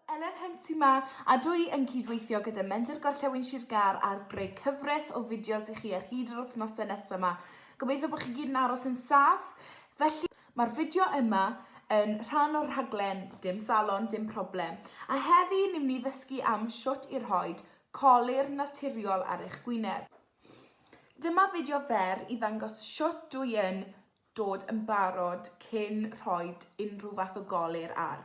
Elen Henty yma, a dwi yn cydweithio gyda Menter Gorllewin Sir Gar ar greu cyfres o fideos I chi ar hyd yr wythnosau nesaf yma. Gobeithio bod chi gyd yn aros yn saff. Felly, mae'r fideo yma yn rhan o'r rhaglen Dim Salon, Dim Problem. A heddi ni'n mynd I ddysgu am siwt I rhoid colur naturiol ar eich gwyneb. Dyma fideo fer I ddangos siwt dwi yn dod yn barod cyn rhoi unrhyw fath o golur ar.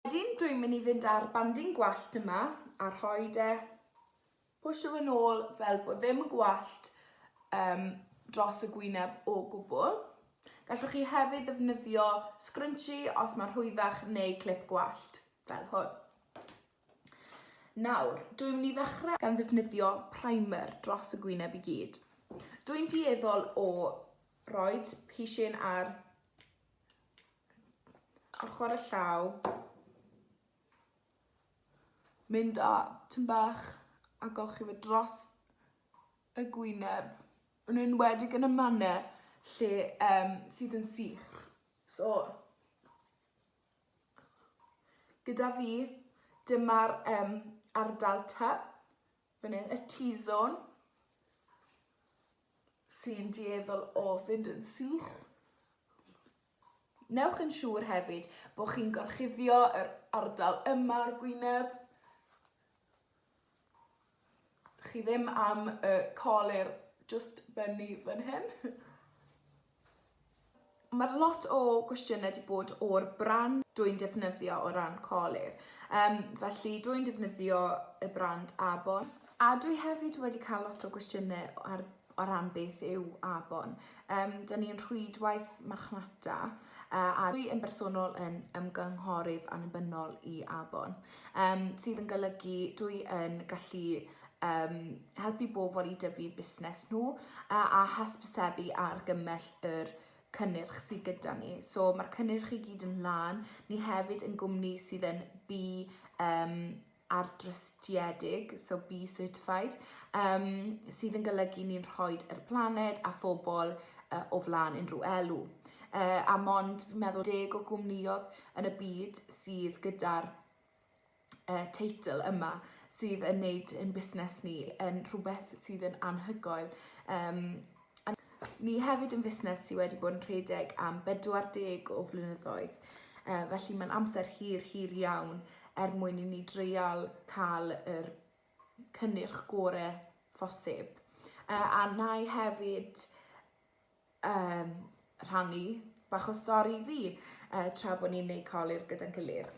Wedyn dwi'n mynd I fynd ar banding gwallt yma a rhoi pwysio fy nôl fel bod ddim yn gwallt dros y gwyneb o gwbl. Gallwch chi hefyd ddefnyddio scrunchie os mae'n rhwyddach neu clip gwallt fel hwn. Nawr, dwi'n mynd I ddechrau gan ddefnyddio primer dros y gwyneb I gyd. Dwi'n dueddol o roed pishin ar ochr y llaw, mynd â tym bach a golchi fe dros y gwyneb, yn enwedig yn y mannau lle sydd yn sych. So, gyda fi, dyma'r ardal typ, fan hyn, y T-zone, sy'n dueddol o fynd yn sych. Newch yn siŵr hefyd bod chi'n gorchuddio yr ardal yma'r gwyneb. Chi ddim am y colur just benni fan hyn. Mae'r lot o gwestiynau wedi bod o'r brand dwi'n defnyddio o ran colur. Felly dwi'n defnyddio y brand Avon. A dwi hefyd wedi cael lot o gwestiynau o ran beth yw Avon. Da ni'n rhwydwaith marchnata a dwi yn bersonol yn ymgynghorydd annibynnol I Avon. Sydd yn golygu dwi yn gallu helpu bobl I dyfu busnes nhw a hysbysebu ar gymell yr cynnyrch sydd gyda ni. So mae'r cynnyrch I gyd yn lan. Ni hefyd yn gwmni sydd yn B ardrystiedig, so B certified, sydd yn golygu ni'n rhoi yr planed a phobl o flaen unrhyw elw. A mond, fi'n meddwl, 10 o gwmnioedd yn y byd sydd gyda'r teitl yma sydd yn neud yn busnes ni yn rhywbeth sydd yn anhygoel. Ni hefyd yn busnes sydd wedi bod yn rhedeg am 40 o flynyddoedd. Felly mae'n amser hir iawn mwyn I ni dreial cael yr cynnyrch gorau phosib. A na I hefyd rhannu bach o stori fi tra bod ni'n neud colur gyda'n gilydd.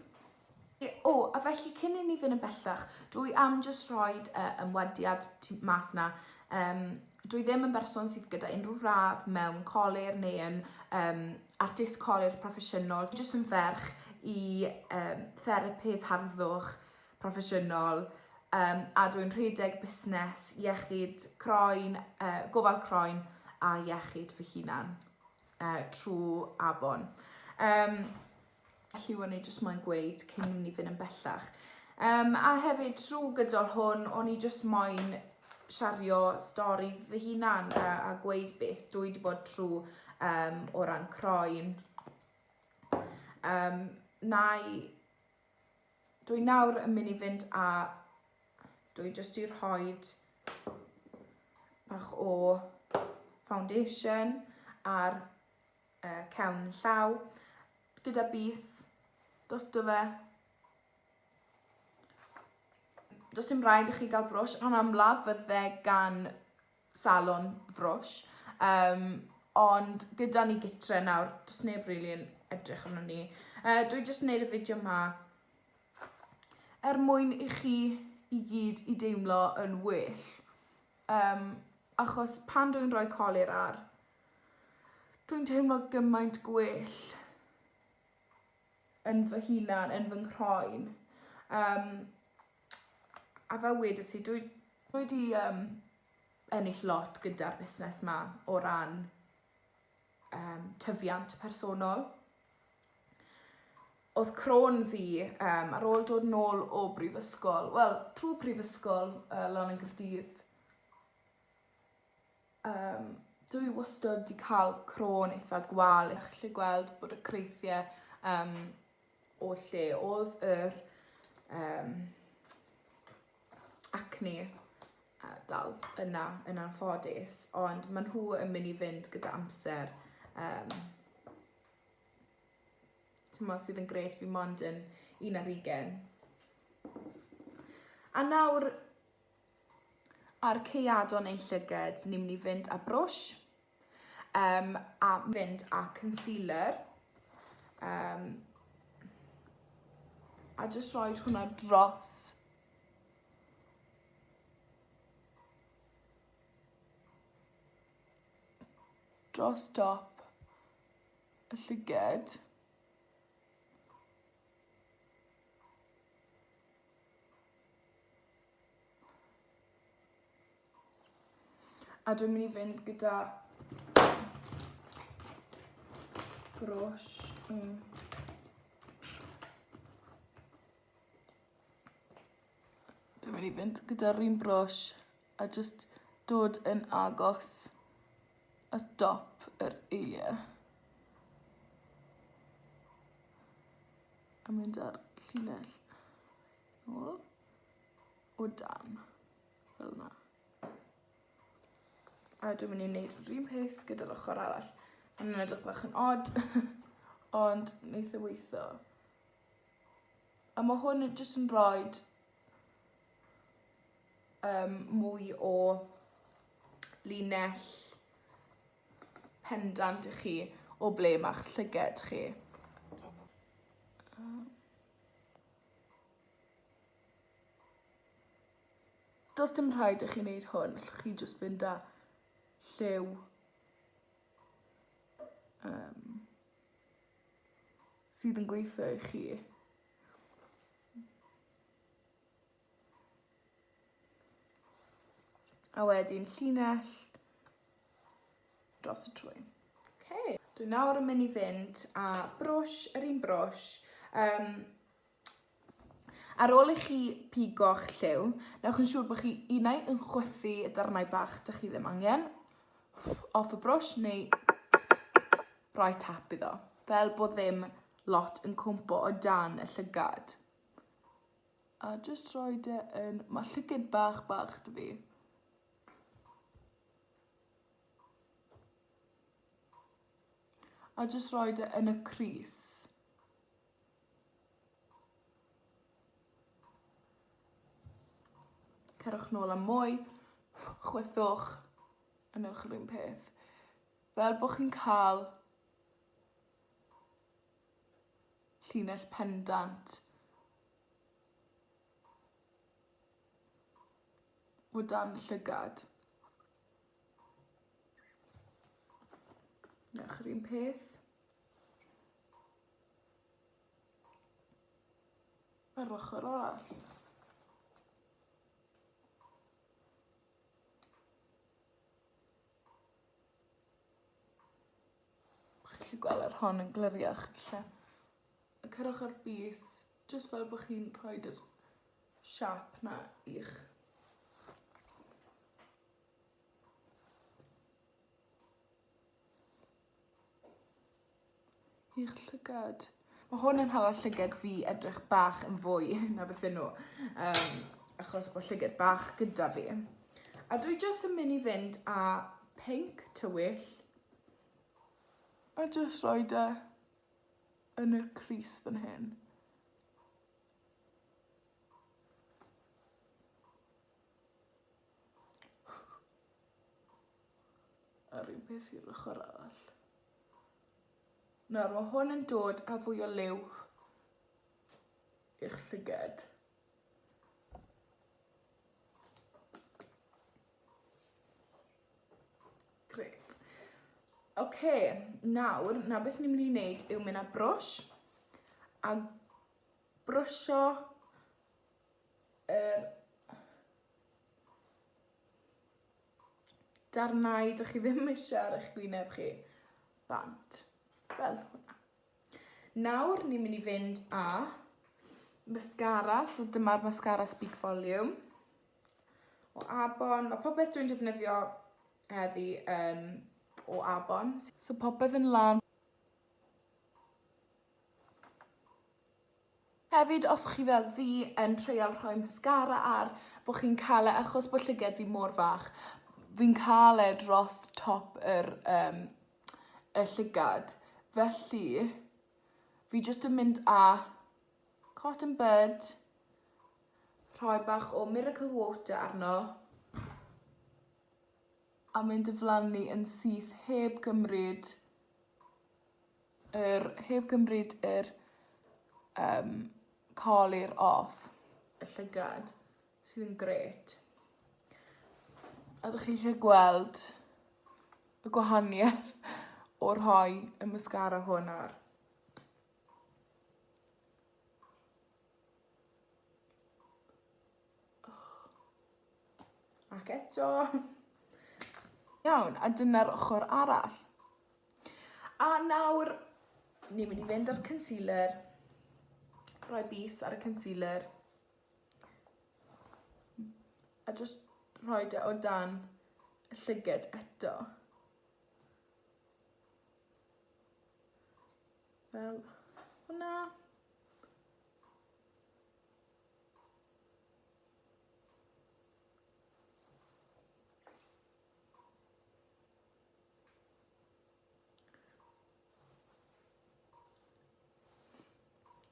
A felly cyn I ni fynd yn bellach, dwi am jyst rhoi ymwadiad mas na. Dwi ddim yn berson sydd gyda unrhyw radd mewn colur neu yn artist colur proffesiynol. Dwi jyst yn ferch I therapydd harddwch proffesiynol a dwi'n rhedeg busnes iechyd croen, gofal croen a iechyd fy hunan trwy Avon. Felly o'n I jyst moyn gweud cyn I ni fynd yn bellach. A hefyd trwy gydol hwn, o'n I jyst moyn siario stori fy hunan a gweud beth dwi wedi bod trwy o ran croen. Dwi nawr yn mynd I fynd a dwi jyst I rhoi bach o foundation ar cefn llaw gyda bys, doto fe. Does dim rhaid I chi gael brwsh, rhan amlaf fydde gan Salon frwsh. Ond gyda ni gytre nawr, does neb rili yn edrych arno ni. Dwi jyst yn neud y fideo yma mwyn I chi I gyd I deimlo yn well. Achos pan dwi'n rhoi colur ar, dwi'n teimlo gymaint gwell yn fy hunan, yn fy nghroen. A fel wedes I, dwi wedi ennill lot gyda'r busnes yma o ran tyfiant personol. oedd crôn fi ar ôl dod nôl o brifysgol, wel, trwy brifysgol lan yn Gaerdydd. Dwi wastad wedi cael crôn eitha gwal. Eich gallu gweld bod y creithiau o lle oedd yr acne dal yna yn anffodus, ond maen nhw yn mynd i fynd gyda amser. Sydd yn gret, fi mond yn 11. A nawr, ar ceiadon ein llyged, ni'n mynd i fynd â brwsh a fynd â concealer. A jyst rhoi hwnna dros top y llyged. A dwi'n mynd i fynd gyda brwsh. Dwi'n mynd i fynd gyda'r un brwsh a just dod yn agos y dop yr eiliau. A mynd ar llinell nôl o dan, fel yna. A dwi'n mynd i wneud yr un peth gyda'r ochr arall. Mae'n edrych bach yn odd, ond wneith e weithio. A mae hwn jyst yn rhoi mwy o linell pendant i chi o ble mae'ch llyged chi. Does dim rhaid i chi wneud hwn, chi jyst fynd â lliw sydd yn gweithio i chi. A wedyn llinell dros y trwy. Dwi nawr yn mynd i fynd â brwsh, yr un brwsh. Ar ôl i chi pigo'ch lliw, newch yn siŵr bod chi unau yn chwythu y darnau bach dych chi ddim angen off y brwsh, neu rhoi tap iddo, fel bod ddim lot yn cwmpo o dan y llygad. A jyst rhoi yn, mae llygad bach dy fi. A jyst rhoi yn y crys. Cerwch nôl am mwy, chwythwch yn eich yr un peth. Fel bod chi'n cael llinell pendant o dan y llygad. Newch yr un peth. Yr ochr arall. Chi'n gweld yr hon yn gliriach lle. Cerwch ar bys, jyst fel bod chi'n rhoi'r siap na i'ch llygad. Mae hwn yn hala llygad fi edrych bach yn fwy na beth nhw, achos bod llygad bach gyda fi. A dwi jyst yn mynd i fynd â pink tywyll, a jyst rhoi yn y crys fan hyn. A'r un peth i'r ochr arall. Nawr, mae hwn yn dod â fwy o liw i'ch llyged. Gret. Nawr, beth ni'n mynd i wneud yw mynd â brwsh a brwsio darnau dych chi ddim eisiau ar eich gwyneb chi bant. Fel hwnna. Nawr ni'n mynd I fynd â mascara, so dyma'r mascara Speak Volume. O Avon, mae popeth dwi'n defnyddio heddi o Avon. So popeth yn lan. Hefyd, os chi fel fi yn treial rhoi mascara ar, bod chi'n cael achos bod llyged fi mor fach, fi'n cael dros top y llygad. Felly, fi jyst yn mynd â cotton bud, rhoi bach o Miracle Water arno, a mynd diflannu yn syth heb gymryd yr Colur off y llygad, sydd yn gret. A ydych chi eisiau gweld y gwahaniaeth o rhoi y mascara hwn ar. Ac eto. Iawn, a dyna'r ochr arall. A nawr, ni'n mynd I fynd ar concealer. Rhoi bys ar y concealer. A just rhoi o dan y llyged eto. Fel hwnna.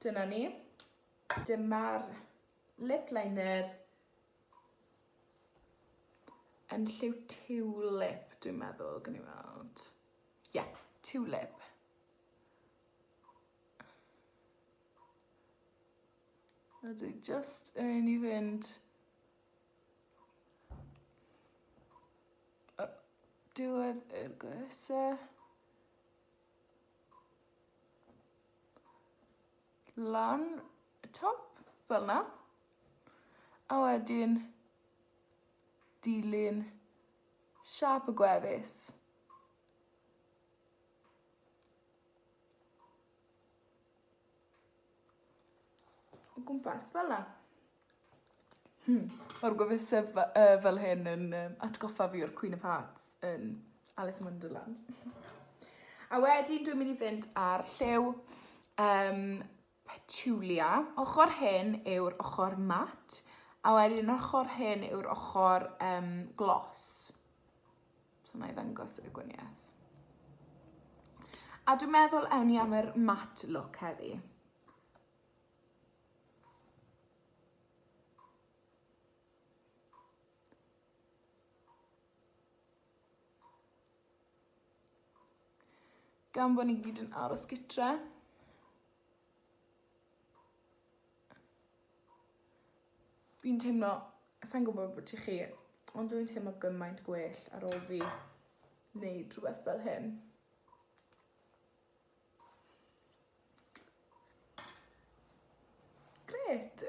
Dyna ni. Dyma'r lip liner yn lliw tulip, dwi'n meddwl, gan I weld. Yeah, tulip. A dwi just yn I fynd diwedd y gysau. Lan y top, fel na. A wedyn dilyn siap y gwefus. O gwmpas, fel na. Mae'r gwefusau fel hyn yn atgoffa fi o'r Queen of Hearts yn Alice in Wonderland. A wedyn dwi'n mynd I fynd ar lliw Petulia. Ochr hyn yw'r ochr mat, a wedyn ochr hyn yw'r ochr gloss. So na I ddangos y gwaniaeth. A dwi'n meddwl ewn I am yr matte look heddi. Gan bod ni gyd yn aros gytre. Fi'n teimlo, sa'n gwybod bod chi, ond dwi'n teimlo gymaint gwell ar ôl fi wneud rhywbeth fel hyn. Gret!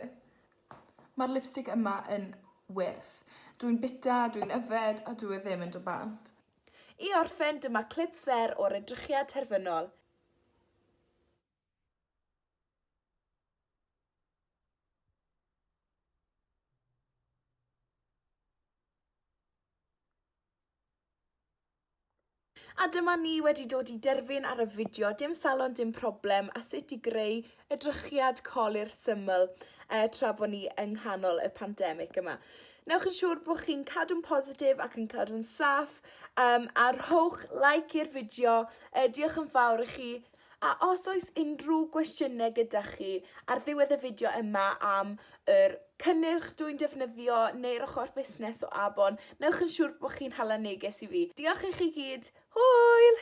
Mae'r lipstick yma yn wyrth. Dwi'n bita, dwi'n yfed, a dwi ddim yn dod bant. I orffen, dyma clip fer o'r edrychiad terfynol. A dyma ni wedi dod I derfyn ar y fideo, dim salon, dim problem, a sut I greu edrychiad colur syml tra bod ni yng nghanol y pandemig yma. Newch yn siŵr bod chi'n cadw'n positif ac yn cadw'n saff, a rhowch like i'r fideo, diolch yn fawr I chi. A os oes unrhyw gwestiynau gyda chi ar ddiwedd y fideo yma am yr cynnyrch dwi'n defnyddio neu'r ochr busnes o Avon, newch yn siŵr bod chi'n hala neges I fi. Diolch I chi gyd. Hwyl!